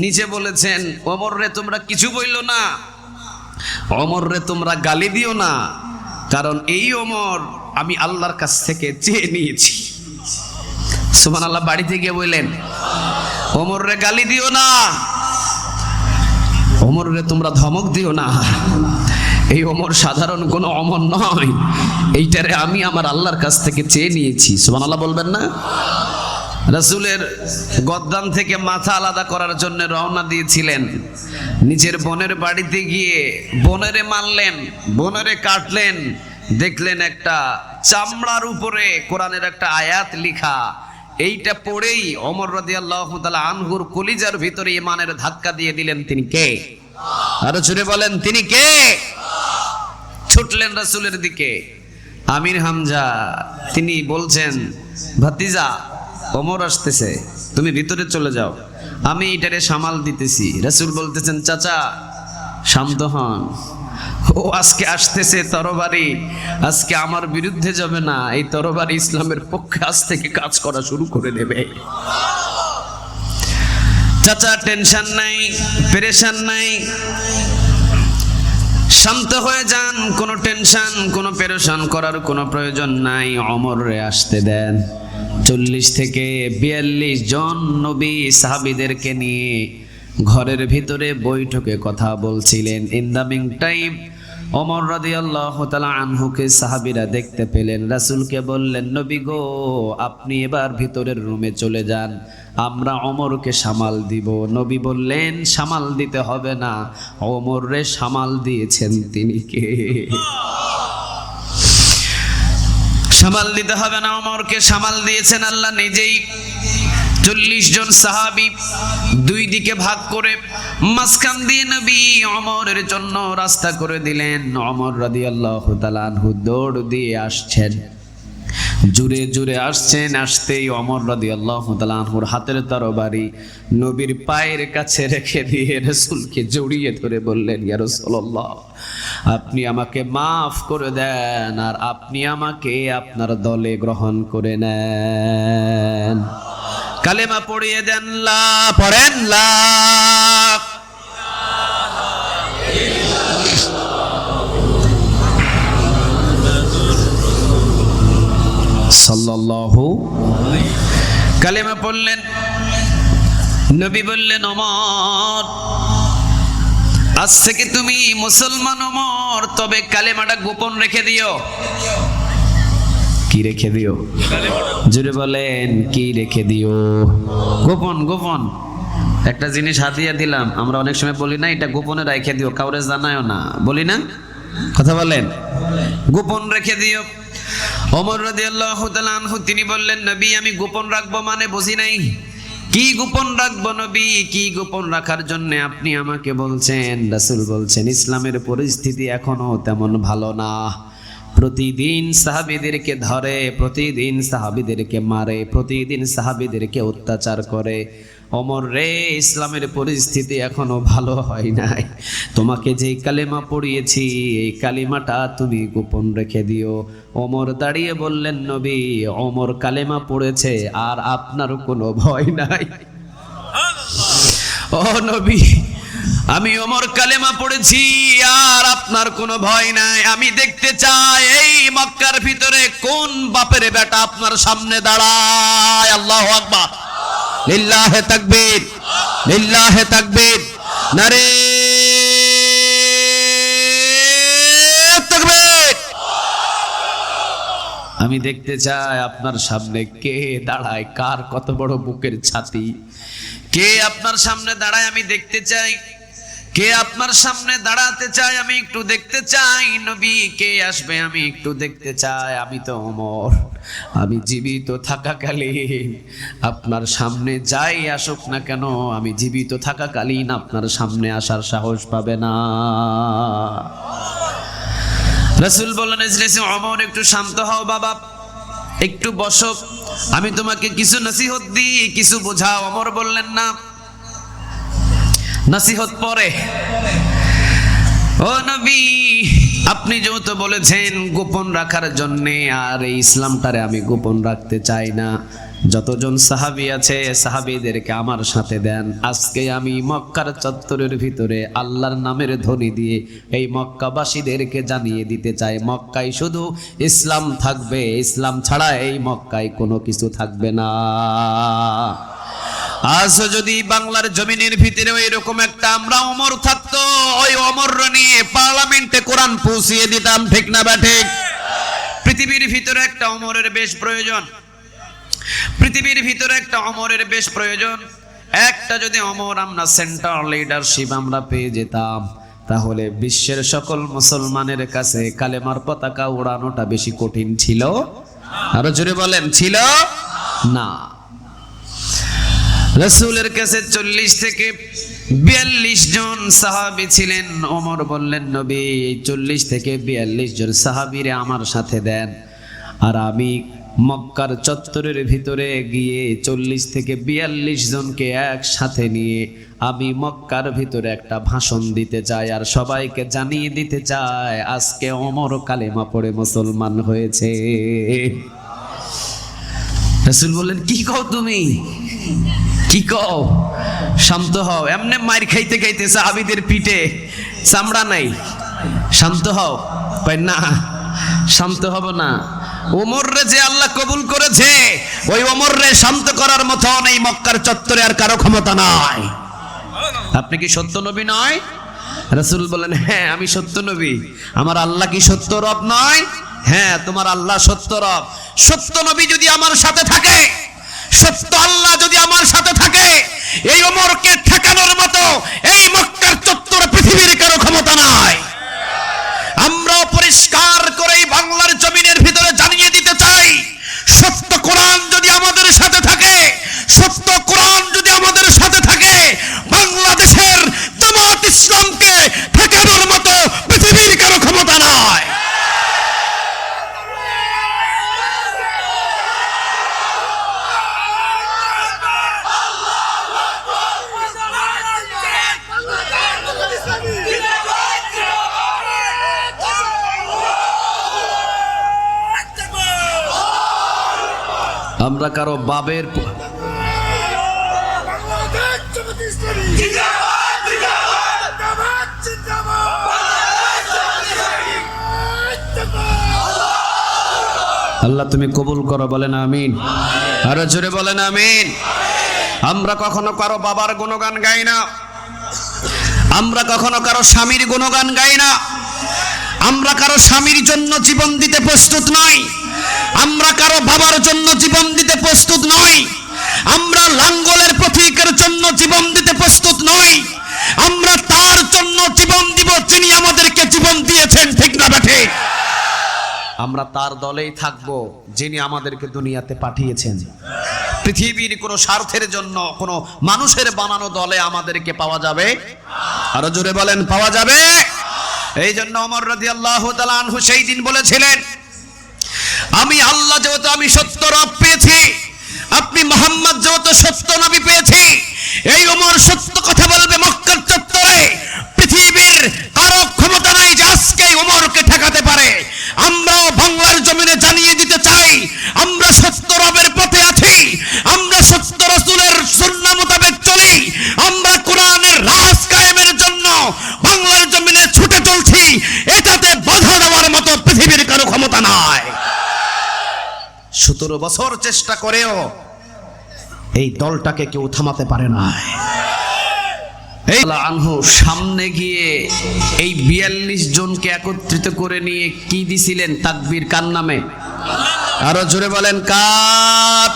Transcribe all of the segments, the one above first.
নিচে বলেছেন, ওমর রে তোমরা কিছু বইলো না, ওমর রে তোমরা গালি দিও না, কারণ এই ওমর আমি আল্লাহর কাছ থেকে চেয়ে নিয়েছি। সুবহানাল্লাহ। বাড়িতে গিয়ে বললেন, ওমর রে গালি দিও না, ওমর রে তোমরা ধমক দিও না, এই ওমর সাধারণ কোনো ওমর নয়, এইটারে আমি আমার আল্লাহর কাছ থেকে চেয়ে নিয়েছি। সুবহানাল্লাহ বলবেন না? রাসূলের গদ্দান থেকে মাথা আলাদা করার জন্য রওনা দিয়েছিলেন। নিজের বোনের বাড়িতে গিয়ে বোনেরে মারলেন, বোনেরে কাটলেন, দেখলেন একটা চামড়ার উপরে কোরআনের একটা আয়াত লেখা। এইটা পড়েই ওমর রাদিয়াল্লাহু তাআলা আনহুর কলিজার ভিতরে ঈমানের ধাক্কা দিয়ে দিলেন। তিনি কে? আরো জোরে বলেন, তিনি কে? ছুটলেন রাসূলের দিকে। আমির হামজা তিনি বলছেন, ভাতিজা ওমর আসতেছে, তুমি ভিতরে চলে যাও, আমি এটারে সামাল দিতেছি। রাসূল বলতেছেন, চাচা শান্ত হন, ও আজকে আসতেছে তরবারি, আজকে আমার বিরুদ্ধে যাবে না, এই তরবারি ইসলামের পক্ষে আজ থেকে কাজ করা শুরু করে দেবে। চাচা টেনশন নাই, পেরেশান নাই, শান্ত হয়ে যান, কোনো টেনশন কোনো পেরেশান করার কোনো প্রয়োজন নাই। ওমর রে আসতে দেন। 40 থেকে 42 জন নবী সাহাবীদেরকে নিয়ে ঘরের ভিতরে বৈঠকে কথা বলছিলেন। In the meantime Umar রাদিয়াল্লাহু তাআলা আনহুকে সাহাবীরা দেখতে পেলেন। রাসূলকে বললেন, নবী গো, আপনি এবার ভিতরের রুমে চলে যান, আমরা ওমরকে সামাল দিব। নবী বললেন, সামাল দিতে হবে না, ওমর রে সামাল দিয়েছেন তিনি কে? সামাল দিতে হবে না, ওমরকে সামাল দিয়েছেন আল্লাহ নিজেই। 40 জন সাহাবী দুই দিকে ভাগ করে মাঝখান দিয়ে নবী ওমরের জন্য রাস্তা করে দিলেন। ওমর রাদিয়াল্লাহু তাআলা আনহু দৌড় দিয়ে আসছেন, জুরে জুরে আসছেন। আসতেই ওমর রাদিয়াল্লাহু তাআলা আনহুর হাতের তরবারি নবীর পায়ের কাছে রেখে দিয়ে রাসূলকে জড়িয়ে ধরে বললেন, ইয়া রাসূলুল্লাহ, আপনি আমাকে মাফ করে দেন, আর আপনি আমাকে আপনার দলে গ্রহণ করে নেন। কালেমা পড়িয়ে দেন, লা পড়েন, লা সাল্লাল্লাহু। কালেমা পড়লেন। নবী বললেন, ওমর আজ থেকে তুমি মুসলমান ওমর, তবে কালেমাটা গোপন রেখে দিও। কি রেখে দিও? জোরে বলেন, কি রেখে দিও? গোপন। গোপন একটা জিনিস হাতিয়া দিলাম, আমরা অনেক সময় বলি না, এটা গোপনে রেখে দিও, কাউরে জানায়ও না, বলি না? কথা বলেন, গোপন রেখে দিও। ওমর রাদিয়াল্লাহু তাআলা আনহু তিনি বললেন, নবী আমি গোপন রাখবো মানে বুঝি নাই, কি গোপন রাখবো নবী? কি গোপন রাখার জন্য আপনি আমাকে বলছেন? রাসূল বলছেন, ইসলামের পরিস্থিতি এখনো তেমন ভালো না, প্রতিদিন সাহাবীদেরকে ধরে, প্রতিদিন সাহাবীদেরকে মারে, প্রতিদিন সাহাবীদেরকে অত্যাচার করে। ওমর রে, ইসলামের পরিস্থিতি এখনো ভালো হয় নাই, তোমাকে যে কালেমা পড়িয়েছি এই কালিমাটা তুমি গোপন রেখে দিও। ওমর দাঁড়িয়ে বললেন, নবী ওমর কালেমা পড়েছে আর আপনার কোনো ভয় নাই? ও নবী, আমি ওমর কালেমা পড়েছি আর আপনার কোনো ভয় নাই। আমি দেখতে চাই এই মক্কার ভিতরে কোন বাপের বেটা আপনার সামনে দাঁড়ায়। আল্লাহু আকবার, লিল্লাহে তাকবীর, লিল্লাহে তাকবীর, নারে তাকবীর। আমি দেখতে চাই আপনার সামনে কে দাঁড়ায়, কার কত বড় বুকের ছাতি, কে আপনার সামনে দাঁড়ায় আমি দেখতে চাই, কে আপনার সামনে দাঁড়াতে চাই আমি একটু দেখতে চাই। নবী কে আসবে আমি একটু দেখতে চাই। আমি তো ওমর, আমি জীবিত থাকাকালীন আপনার সামনে যাই আসুক না কেন, আমি জীবিত থাকাকালীন আপনার সামনে আসার সাহস পাবে না। রাসূল বললেন, ইজলিসে ওমর, একটু শান্ত হও বাবা, একটু বসো, আমি তোমাকে কিছু নসিহত দিই, কিছু বোঝাও। ওমর বললেন, না, নসিহত পরে। ও নবী, আপনি যেহেতু বলেছেন গোপন রাখার জন্যে, আর এই ইসলামটারে আমি গোপন রাখতে চাই না, যতজন সাহাবী আছে সাহাবীদেরকে আমার সাথে দেন। আজকে আমি মক্কার চত্বরের ভিতরে আল্লাহর নামের ধ্বনি দিয়ে এই মক্কাবাসীদেরকে জানিয়ে দিতে চাই, মক্কায় শুধু ইসলাম থাকবে, ইসলাম ছাড়া এই মক্কায় কোনো কিছু থাকবে না। আজ যদি বাংলার জমিনের ভিতরে এরকম একটা আমরা ওমর থাকতো, ওই ওমর নিয়ে পার্লামেন্টে কোরআন পৌঁছিয়ে দিতাম, ঠিক না বা ঠিক? পৃথিবীর ভিতরে একটা ওমরের বেশ প্রয়োজন, পৃথিবীর ভিতরে একটা ওমরের বেশ প্রয়োজন। একটা যদি ওমর আমরা সেন্ট্রাল লিডারশিপ আমরা পেয়ে যেতাম, তাহলে বিশ্বের সকল মুসলমানের কাছে কালেমার পতাকা উড়ানোটা বেশি কঠিন ছিল। আরো জোরে বলেন, ছিল না। রাসূলের কাছে 40 থেকে 42 জন সাহাবী ছিলেন। ওমর বললেন, নবী এই 40 থেকে 42 জন সাহাবীরে আমার সাথে দেন, আর আমি মক্কার চত্বরের ভিতরে গিয়ে 40 থেকে 42 জনকে একসাথে নিয়ে আমি মক্কার ভিতরে একটা ভাষণ দিতে চাই, আর সবাইকে জানিয়ে দিতে চাই আজকে ওমর কালেমা পড়ে মুসলমান হয়েছে। রাসূল বললেন, কি কও তুমি, কি কও? শান্ত হও। এমনি মার খাইতে খাইতে সাহাবীদের পিঠে চামড়া নাই, শান্ত হও। না, শান্ত হব না। ওমর রে যে আল্লাহ কবুল করেছে, ওই ওমর রে শান্ত করার মতো এই মক্কার চত্বরে আর কারো ক্ষমতা নাই। আপনি কি সত্য নবী নয়? রাসূল বলেন, হ্যাঁ আমি সত্য নবী। আমার আল্লাহ কি সত্য রব নয়? হ্যাঁ, তোমার আল্লাহ সত্য রব। সত্য নবী যদি আমার সাথে থাকে, সত্য আল্লাহ যদি আমার সাথে থাকে, এই ওমরকে ঠেকানোর মতো এই মক্কার চত্বরে পৃথিবীর কারো ক্ষমতা নাই। আমরাও পরিষ্কার করে বাংলার জমিনের ভিতরে জানিয়ে দিতে চাই, সত্য কোরআন যদি আমাদের সাথে থাকে, সত্য কোরআন যদি আমাদের সাথে থাকে, বাংলাদেশের জামাত ইসলামকে ঠেকানোর মতো পৃথিবীর কারো ক্ষমতা নাই। আমরা কারো বাবের আল্লাহ তুমি কবুল করো, বলেন আমিন। আরো জোরে বলেন আমিন। আমরা কখনো কারো বাবার গুণগান গাই না, আমরা কখনো কারো স্বামীর গুণগান গাই না, আমরা কারো স্বামীর জন্য জীবন দিতে প্রস্তুত নই, আমরা কারো বাবার জন্য জীবন দিতে প্রস্তুত নই, আমরা লাঙ্গলের প্রতীকের জন্য জীবন দিতে প্রস্তুত নই। আমরা তার জন্য জীবন দিব যিনি আমাদেরকে জীবন দিয়েছেন, ঠিক না ঠিক? আমরা তার দলেই থাকবো যিনি আমাদেরকে দুনিয়াতে পাঠিয়েছেন। পৃথিবীর কোনো স্বার্থের জন্য কোনো মানুষের বানানো দলে আমাদেরকে পাওয়া যাবে? আরো জোরে বলেন, পাওয়া যাবে? এই জন্য ওমর রাদিয়াল্লাহু তাআলা আনহু সেই দিন বলেছিলেন, আমি আল্লাহ যেহেতু আমি সত্য রব পেয়েছি, আপনি মুহাম্মদ যেহেতু সত্য নবী পেয়েছি, এই ওমর সত্য কথা বলবে মক্কার চত্বরে। পৃথিবীর কারো ক্ষমতা নাই যে আজকে ওমরকে ঠেকাতে পারে। আমরাও বাংলার জমিনে জানিয়ে দিতে চাই, আমরা সত্য রবের পথে আছি, আমরা সত্য রাসূলের সুন্নাহ মোতাবেক চলি, আমরা কোরআনের রাজ কায়েমের জন্য বাংলার জমিনে ছুটে চলছি। এটাতে বাধা দেওয়ার মতো পৃথিবীর কারো ক্ষমতা নাই। 17 বছর চেষ্টা করেও এই দলটাকে কেউ থামাতে পারে না। আনহু সামনে গিয়ে এই 42 জনকে একত্রিত করে নিয়ে কি দিছিলেন? তাকবীর। কার নামে? আরো জোরে বলেন, কার?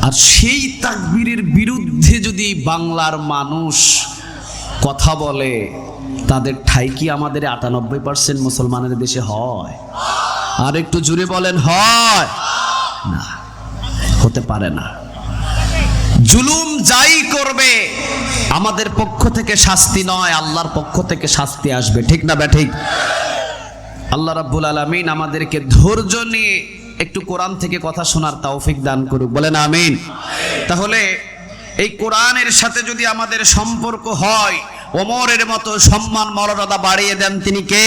আর সেই তাকবীরের বিরুদ্ধে যদি বাংলার মানুষ কথা বলে, তাদের ঠাই কি আমাদের 98% মুসলমানের দেশে হয়? আর একটু জোরে বলেন, হয় না? হতে পারে না। জুলুম যাই করবে আমাদের পক্ষ থেকে শাস্তি নয়, আল্লাহর পক্ষ থেকে শাস্তি আসবে, ঠিক না ঠিক? আল্লাহ রাব্বুল আলামিন আমাদেরকে ধৈর্য নিয়ে একটু কোরআন থেকে কথা শোনার তৌফিক দান করুক, বলেন আমিন। তাহলে এই কোরআনের সাথে যদি আমাদের সম্পর্ক হয়, ওমরের মতো সম্মান মর্যাদা বাড়িয়ে দেন তিনি কে?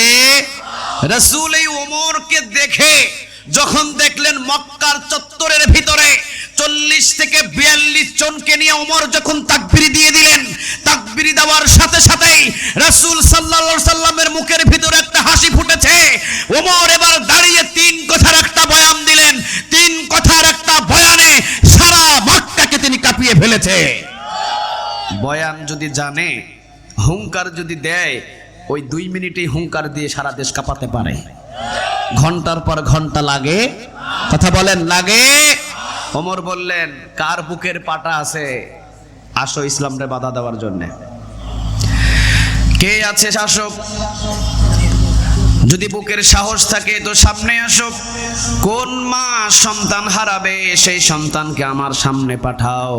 রাসূল এই ওমরকে দেখে যখন দেখলেন মক্কার চত্বরের ভিতরে 40 থেকে 42 জনকে নিয়ে ওমর যখন তাকবীর দিয়ে দিলেন, তাকবীর দেওয়ার সাথে সাথেই রাসূল সাল্লাল্লাহু আলাইহি সাল্লামের মুখের ভিতরে একটা হাসি ফুটেছে। ওমর এবার দাঁড়িয়ে 3 কথার একটা বয়ান দিলেন। 3 কথার একটা বয়ানে সারা মক্কাকে তিনি কাঁপিয়ে ফেলেছে। বয়ান যদি জানে, হুঙ্কার যদি দেয়, ওই 2 মিনিটেই হুঙ্কার দিয়ে সারা দেশ কাঁপাতে পারে। ঘন্টার পর ঘন্টা লাগে। কথা বলেন, লাগে? ওমর বললেন, কার বুকের পাটা আছে আসো ইসলামরে বাধা দেওয়ার জন্য? কে আছে শাসক? যদি বুকের সাহস থাকে তো সামনে আসো। কোন মা সন্তান হারাবে সেই সন্তানকে আমার সামনে পাঠাও।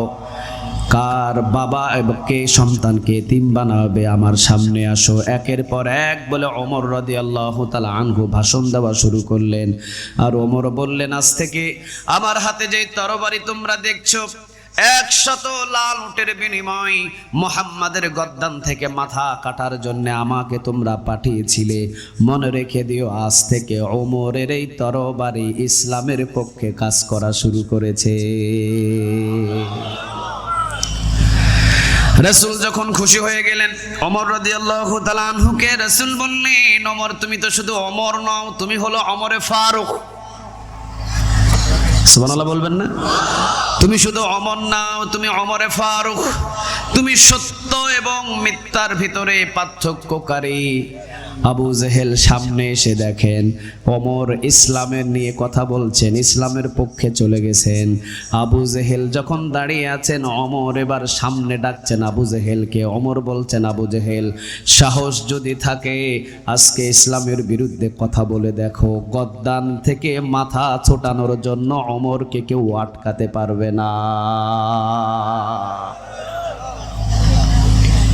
কার বাবা কে সন্তানকে এতিম বানাবে আমার সামনে আসো। একের পর এক বলে ওমর রাদিয়াল্লাহু তাআলা আনহু ভাষণ দেওয়া শুরু করলেন। আর ওমর বললেন, আজ থেকে আমার হাতে যে তরবারি তোমরা দেখছো, 100 লাল উটের বিনিময় মুহাম্মাদের গদ্দান থেকে মাথা কাটার জন্য আমাকে তোমরা পাঠিয়েছিলে। মনে রেখে দিও, আজ থেকে ওমরের এই তরবারি ইসলামের পক্ষে কাজ করা শুরু করেছে। রাসূল যখন খুশি হয়ে গেলেন, ওমর রাদিয়াল্লাহু তাআলা আনহুকে রাসূল বললেন, ওমর তুমি তো শুধু ওমর নও, তুমি হলো ওমরে ফারুক। সুবহানাল্লাহ বলবেন না? তুমি শুধু ওমর নাও, তুমি ওমরে ফারুক। তুমি সত্য এবং মিথ্যার ভিতরে পার্থক্যকারী। আবু জেহেল সামনে এসে দেখেন ওমর ইসলামের নিয়ে কথা বলছেন, ইসলামের পক্ষে চলে গেছেন। আবু জেহেল যখন দাঁড়িয়ে আছেন, ওমর এবার সামনে ডাকছেন আবু জেহেলকে। ওমর বলছেন, আবু জেহেল, সাহস যদি থাকে আজকে ইসলামের বিরুদ্ধে কথা বলে দেখো। গদ্দান থেকে মাথা ছোটানোর জন্য ওমরকে কেউ আটকাতে পারবে না।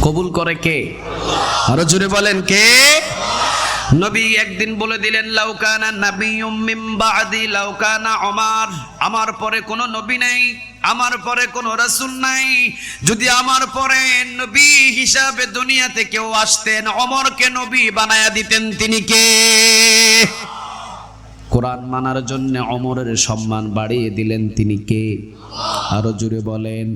কবুল করে কে? আরো জোরে বলেন, কে? নবী একদিন বলে দিলেন, লাউকানা নাবিয়্যুম মিন বা'দি লাউকানা ওমর। আমার পরে কোনো নবী নাই, আমার পরে কোনো রাসূল নাই। যদি আমার পরে নবী হিসাবে দুনিয়াতে কেউ আসতেন, ওমরকে নবী বানায়া দিতেন। তিনি কে? কোরআন মানার জন্য ওমরের সম্মান বাড়িয়ে দিলেন। তিনি কে? আরো জোরে বলেন।